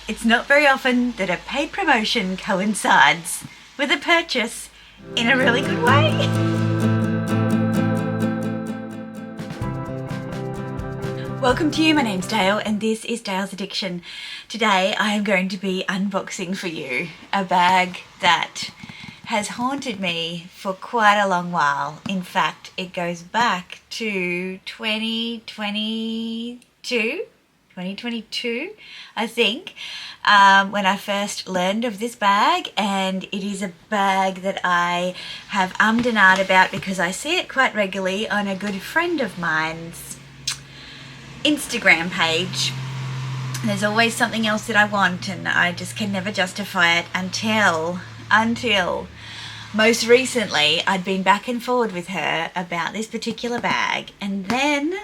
It's not very often that a paid promotion coincides with a purchase in a really good way. Welcome to you, my name's Dale and this is Dale's Addiction. Today I am going to be unboxing for you a bag that has haunted me for quite a long while. In fact, it goes back to 2022, I think, when I first learned of this bag, and it is a bag that I have ummed and ahed about because I see it quite regularly on a good friend of mine's Instagram page. There's always something else that I want and I just can never justify it until most recently I'd been back and forward with her about this particular bag, and then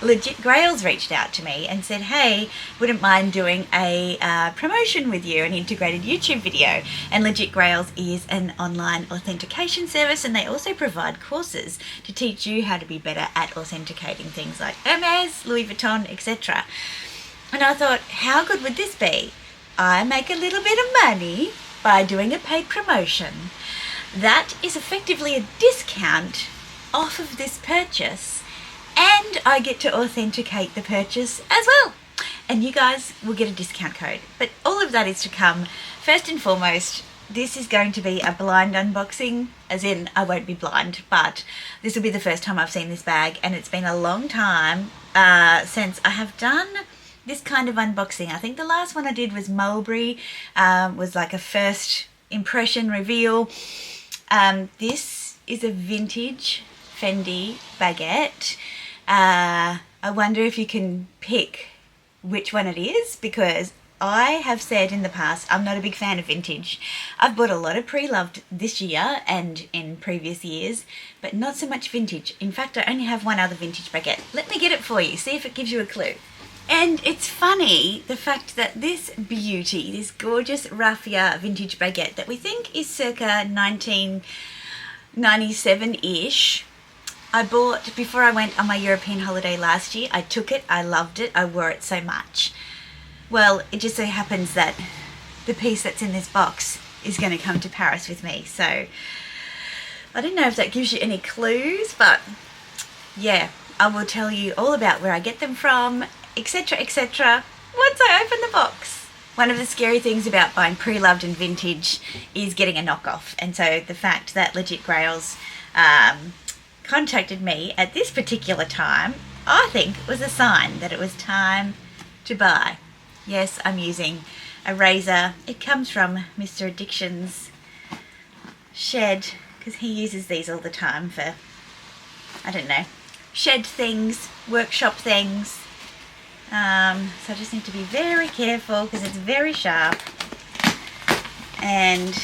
legit Grails reached out to me and said, hey, wouldn't mind doing a promotion with you, an integrated YouTube video. And legit Grails is an online authentication service, and they also provide courses to teach you how to be better at authenticating things like Hermes, Louis Vuitton, etc. And I thought, how good would this be? I make a little bit of money by doing a paid promotion. That is effectively a discount off of this purchase, and I get to authenticate the purchase as well. And you guys will get a discount code. But all of that is to come. First and foremost, this is going to be a blind unboxing, as in I won't be blind, but this will be the first time I've seen this bag, and it's been a long time since I have done this kind of unboxing. I think the last one I did was Mulberry, was like a first impression reveal. This is a vintage Fendi Baguette. I wonder if you can pick which one it is, because I have said in the past I'm not a big fan of vintage. I've bought a lot of pre-loved this year and in previous years, but not so much vintage. In fact, I only have one other vintage baguette. Let me get it for you, see if it gives you a clue. And it's funny, the fact that this beauty, this gorgeous raffia vintage baguette that we think is circa 1997-ish, I bought before I went on my European holiday last year. I took it, I loved it, I wore it so much. Well, it just so happens that the piece that's in this box is going to come to Paris with me. So I don't know if that gives you any clues, but yeah, I will tell you all about where I get them from, etc, etc, once I open the box. One of the scary things about buying pre-loved and vintage is getting a knockoff, and so the fact that legit Grails contacted me at this particular time, I think was a sign that it was time to buy. Yes, I'm using a razor. It comes from Mr. Addiction's shed, because he uses these all the time for, I don't know, shed things, workshop things. So I just need to be very careful because it's very sharp, and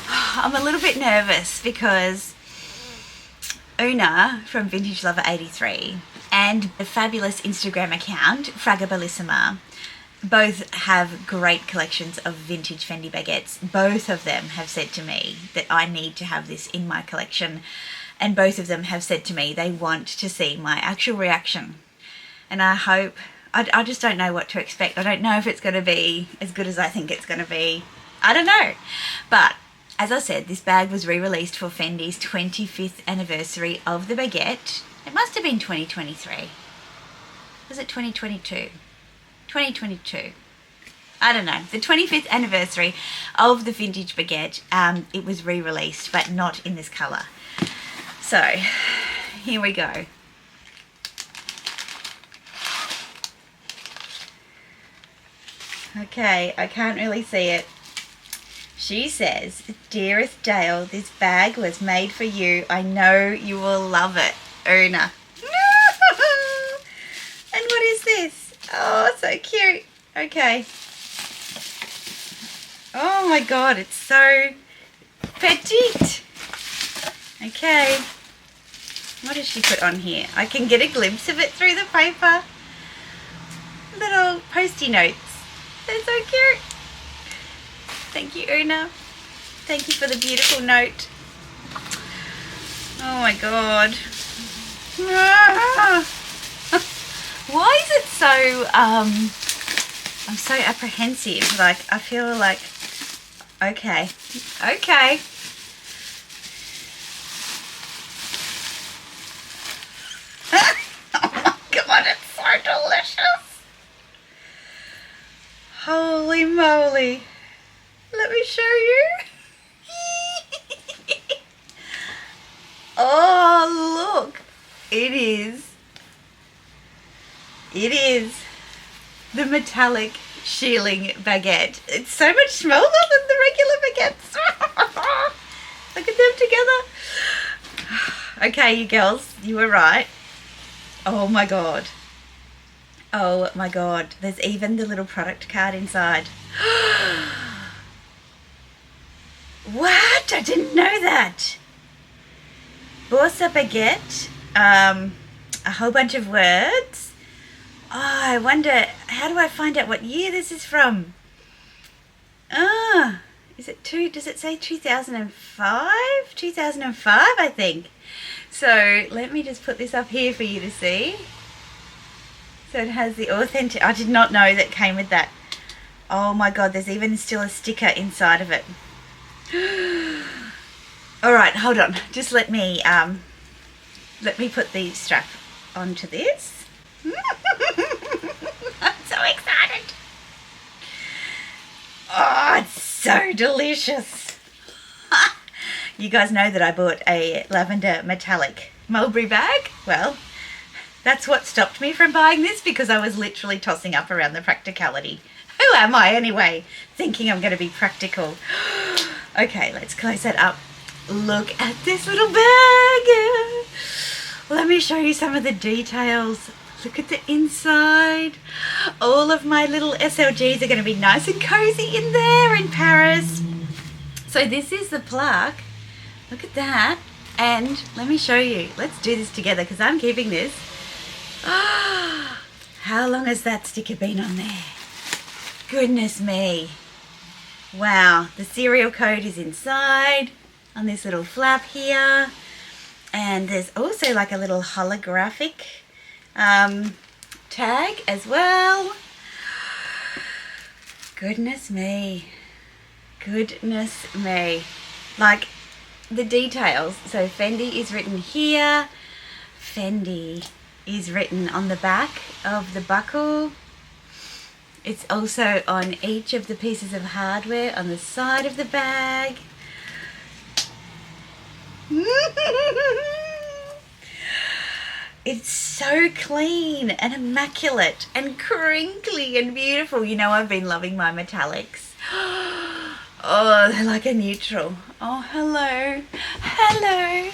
I'm a little bit nervous because Una from Vintage Lover 83 and the fabulous Instagram account Fragabilissima both have great collections of vintage Fendi baguettes. Both of them have said to me that I need to have this in my collection, and both of them have said to me they want to see my actual reaction. And I hope, I just don't know what to expect. I don't know if it's going to be as good as I think it's going to be. I don't know. But as I said, this bag was re-released for Fendi's 25th anniversary of the baguette. It must have been 2023. Was it 2022? 2022. I don't know. The 25th anniversary of the vintage baguette. It was re-released, but not in this colour. So, here we go. Okay, I can't really see it. She says, "Dearest Dale, this bag was made for you. I know you will love it, Una." And what is this? Oh, so cute. Okay. Oh my God, it's so petite. Okay. What does she put on here? I can get a glimpse of it through the paper. Little post-it notes. They're so cute. Thank you, Una. Thank you for the beautiful note. Oh my God. Why is it so, I'm so apprehensive? Like, I feel like, okay. Oh my God, it's so delicious. Holy moly. Let me show you. Oh, look. It is the metallic shearling baguette. It's so much smaller than the regular baguettes. Look at them together. Okay, you girls, you were right. Oh my God. Oh my God. There's even the little product card inside. What? I didn't know that. Borsa baguette. A whole bunch of words. Oh, I wonder, how do I find out what year this is from? Ah, does it say 2005? 2005, I think. So let me just put this up here for you to see. So it has the authentic, I did not know that came with that. Oh my God, there's even still a sticker inside of it. All right, hold on. Just let me put the strap onto this. I'm so excited. Oh, it's so delicious. You guys know that I bought a lavender metallic mulberry bag. Well, that's what stopped me from buying this, because I was literally tossing up around the practicality. Who am I anyway, thinking I'm going to be practical? Okay, let's close that up. Look at this little bag. Let me show you some of the details. Look at the inside. All of my little SLGs are going to be nice and cozy in there in Paris. So this is the plaque. Look at that. And let me show you. Let's do this together, because I'm keeping this. How long has that sticker been on there? Goodness me. Wow. The serial code is inside on this little flap here. And there's also like a little holographic tag as well. Goodness me. Goodness me. Like the details. So Fendi is written here. Fendi is written on the back of the buckle. It's also on each of the pieces of hardware on the side of the bag. It's so clean and immaculate and crinkly and beautiful. You know, I've been loving my metallics. Oh, they're like a neutral. Oh, hello. Hello.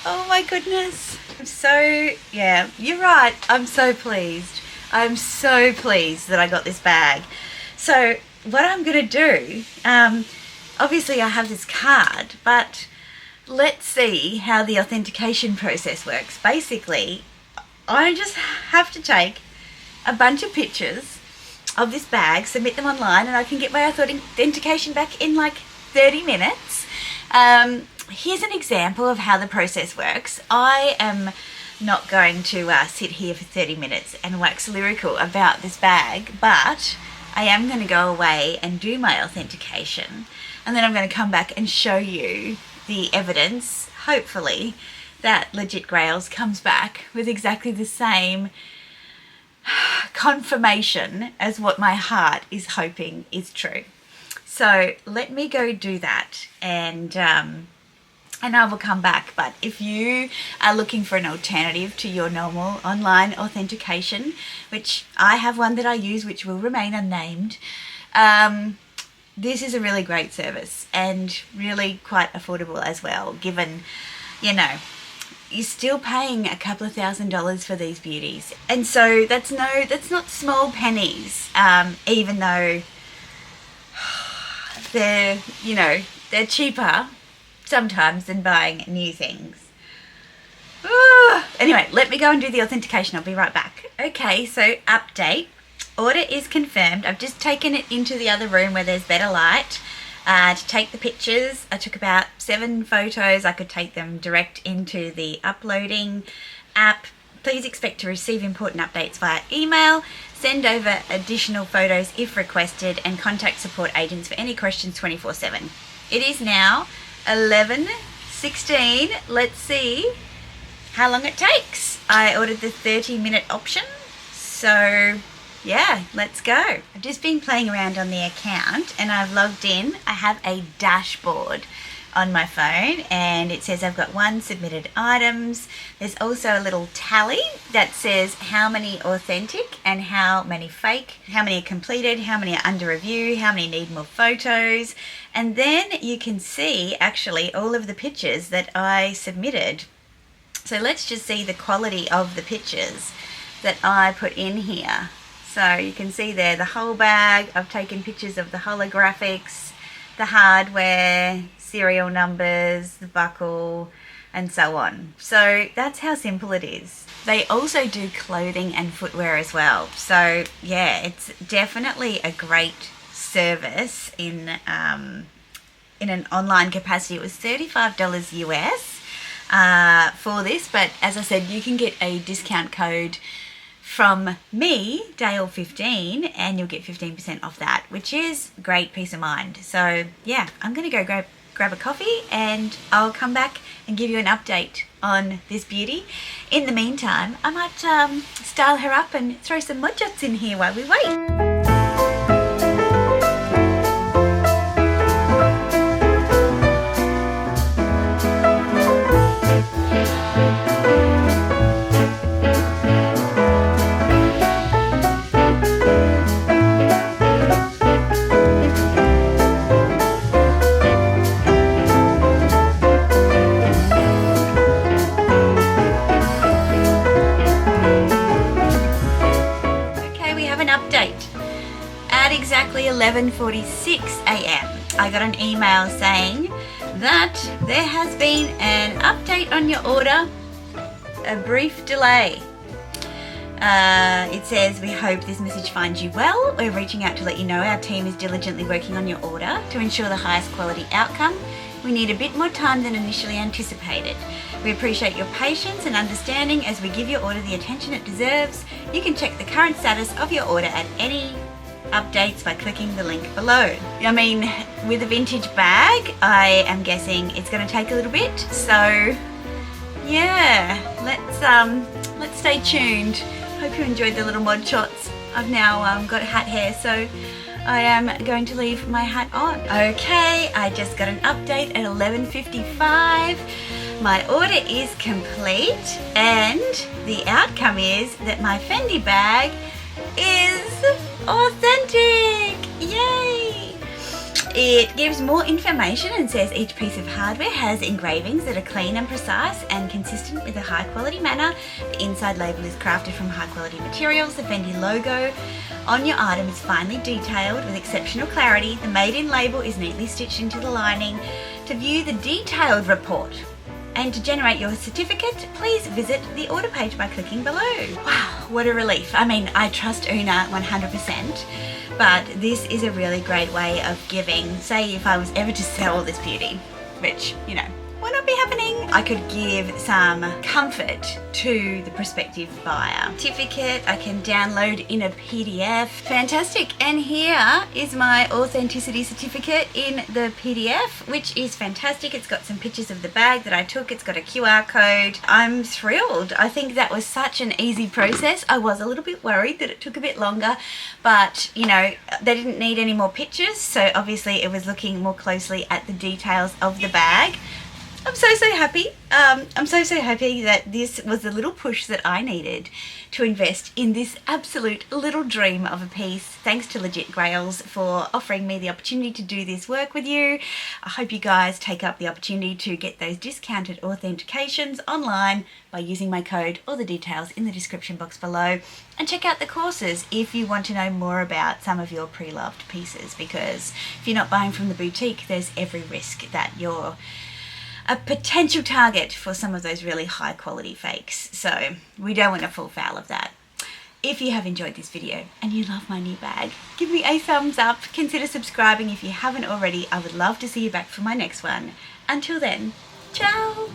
Oh my goodness. I'm so, yeah, you're right. I'm so pleased. I'm so pleased that I got this bag. So what I'm going to do, obviously I have this card, but let's see how the authentication process works. Basically, I just have to take a bunch of pictures of this bag, submit them online, and I can get my authentication back in like 30 minutes. Here's an example of how the process works. I am not going to sit here for 30 minutes and wax lyrical about this bag, but I am going to go away and do my authentication, and then I'm going to come back and show you the evidence, hopefully, that Legit Grails comes back with exactly the same confirmation as what my heart is hoping is true. So let me go do that, and I will come back. But if you are looking for an alternative to your normal online authentication, which I have one that I use which will remain unnamed, this is a really great service and really quite affordable as well, given, you know, you're still paying a couple of $1,000s for these beauties. And so that's not small pennies, even though they're cheaper sometimes than buying new things. Anyway, let me go and do the authentication. I'll be right back. Okay, so update. Order is confirmed. I've just taken it into the other room where there's better light to take the pictures. I took about 7 photos. I could take them direct into the uploading app Please expect to receive important updates via email. Send over additional photos if requested, and contact support agents for any questions 24/7. It is now 11:16. Let's see how long it takes. I ordered the 30-minute option, so yeah, let's go. I've just been playing around on the account and I've logged in. I have a dashboard on my phone and it says I've got 1 submitted items. There's also a little tally that says how many authentic and how many fake, how many are completed, how many are under review, how many need more photos. And then you can see actually all of the pictures that I submitted. So let's just see the quality of the pictures that I put in here. So you can see there the whole bag. I've taken pictures of the holographics, the hardware, serial numbers, the buckle, and so on. So that's how simple it is. They also do clothing and footwear as well. So yeah, it's definitely a great service in an online capacity. It was $35 US for this, but as I said, you can get a discount code from me, Dale15, and you'll get 15% off that, which is great peace of mind. So yeah, I'm gonna go grab a coffee and I'll come back and give you an update on this beauty. In the meantime, I might style her up and throw some mod jots in here while we wait. At exactly 11:46 a.m. I got an email saying that there has been an update on your order, a brief delay. It says, we hope this message finds you well. We're reaching out to let you know our team is diligently working on your order to ensure the highest quality outcome. We need a bit more time than initially anticipated. We appreciate your patience and understanding as we give your order the attention it deserves. You can check the current status of your order at any updates by clicking the link below. I mean, with a vintage bag, I am guessing it's going to take a little bit. So yeah, let's stay tuned. Hope you enjoyed the little mod shots. I've now got hat hair, so I am going to leave my hat on. Okay, I just got an update at 11:55. My order is complete and the outcome is that my Fendi bag is authentic. Yay! It gives more information and says each piece of hardware has engravings that are clean and precise and consistent with a high quality manner. The inside label is crafted from high quality materials. The Fendi logo on your item is finely detailed with exceptional clarity. The made in label is neatly stitched into the lining. To view the detailed report and to generate your certificate, please visit the order page by clicking below. Wow, what a relief. I mean, I trust Una 100%, but this is a really great way of giving, say if I was ever to sell this beauty, which, you know, will not be happening, I could give some comfort to the prospective buyer. Certificate I can download in a PDF. Fantastic. And here is my authenticity certificate in the PDF, which is fantastic. It's got some pictures of the bag that I took. It's got a QR code. I'm thrilled. I think that was such an easy process. I was a little bit worried that it took a bit longer, but you know, they didn't need any more pictures, so obviously it was looking more closely at the details of the bag. I'm so happy. I'm so happy that this was the little push that I needed to invest in this absolute little dream of a piece. Thanks to Legit Grails for offering me the opportunity to do this work with you. I hope you guys take up the opportunity to get those discounted authentications online by using my code or the details in the description box below, and check out the courses if you want to know more about some of your pre-loved pieces, because if you're not buying from the boutique, there's every risk that you're a potential target for some of those really high quality fakes. So we don't want to fall foul of that. If you have enjoyed this video and you love my new bag, give me a thumbs up. Consider subscribing if you haven't already. I would love to see you back for my next one. Until then, ciao!